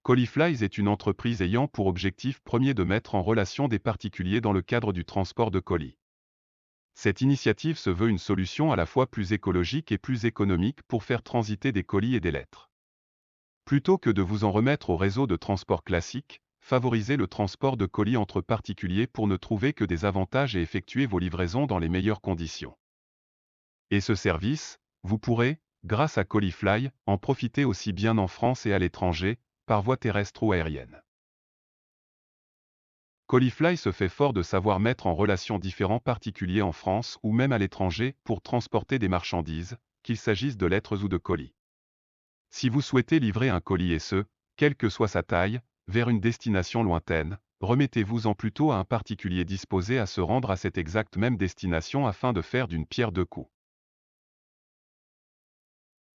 Coliflies est une entreprise ayant pour objectif premier de mettre en relation des particuliers dans le cadre du transport de colis. Cette initiative se veut une solution à la fois plus écologique et plus économique pour faire transiter des colis et des lettres. Plutôt que de vous en remettre au réseau de transport classique, favorisez le transport de colis entre particuliers pour ne trouver que des avantages et effectuer vos livraisons dans les meilleures conditions. Et ce service, vous pourrez, grâce à Colifly, en profiter aussi bien en France et à l'étranger, par voie terrestre ou aérienne. Colifly se fait fort de savoir mettre en relation différents particuliers en France ou même à l'étranger pour transporter des marchandises, qu'il s'agisse de lettres ou de colis. Si vous souhaitez livrer un colis et ce, quelle que soit sa taille, vers une destination lointaine, remettez-vous-en plutôt à un particulier disposé à se rendre à cette exacte même destination afin de faire d'une pierre deux coups.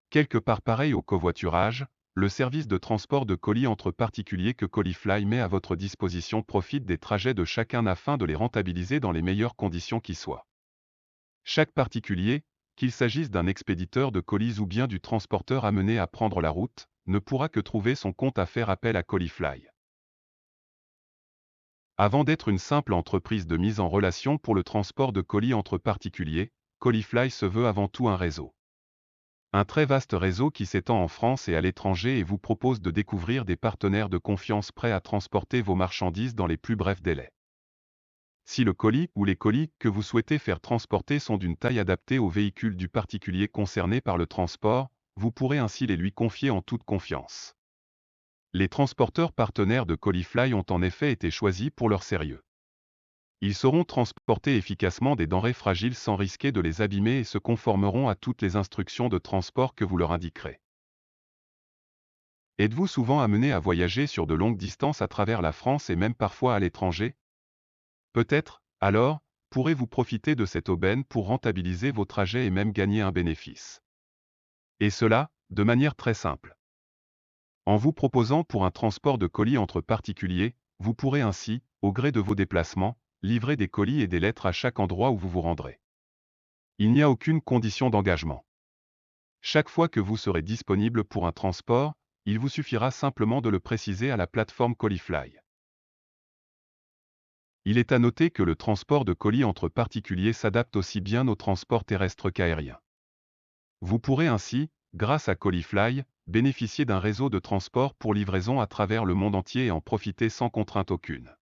Quelque part pareil au covoiturage, le service de transport de colis entre particuliers que Colifly met à votre disposition profite des trajets de chacun afin de les rentabiliser dans les meilleures conditions qui soient. Chaque particulier, qu'il s'agisse d'un expéditeur de colis ou bien du transporteur amené à prendre la route, ne pourra que trouver son compte à faire appel à Colifly. Avant d'être une simple entreprise de mise en relation pour le transport de colis entre particuliers, Colifly se veut avant tout un réseau. Un très vaste réseau qui s'étend en France et à l'étranger et vous propose de découvrir des partenaires de confiance prêts à transporter vos marchandises dans les plus brefs délais. Si le colis ou les colis que vous souhaitez faire transporter sont d'une taille adaptée au véhicule du particulier concerné par le transport, vous pourrez ainsi les lui confier en toute confiance. Les transporteurs partenaires de Colifly ont en effet été choisis pour leur sérieux. Ils sauront transporter efficacement des denrées fragiles sans risquer de les abîmer et se conformeront à toutes les instructions de transport que vous leur indiquerez. Êtes-vous souvent amené à voyager sur de longues distances à travers la France et même parfois à l'étranger? Peut-être, alors, pourrez-vous profiter de cette aubaine pour rentabiliser vos trajets et même gagner un bénéfice. Et cela, de manière très simple. En vous proposant pour un transport de colis entre particuliers, vous pourrez ainsi, au gré de vos déplacements, livrer des colis et des lettres à chaque endroit où vous vous rendrez. Il n'y a aucune condition d'engagement. Chaque fois que vous serez disponible pour un transport, il vous suffira simplement de le préciser à la plateforme Colifly. Il est à noter que le transport de colis entre particuliers s'adapte aussi bien au transport terrestre qu'aérien. Vous pourrez ainsi, grâce à Colifly, bénéficier d'un réseau de transport pour livraison à travers le monde entier et en profiter sans contrainte aucune.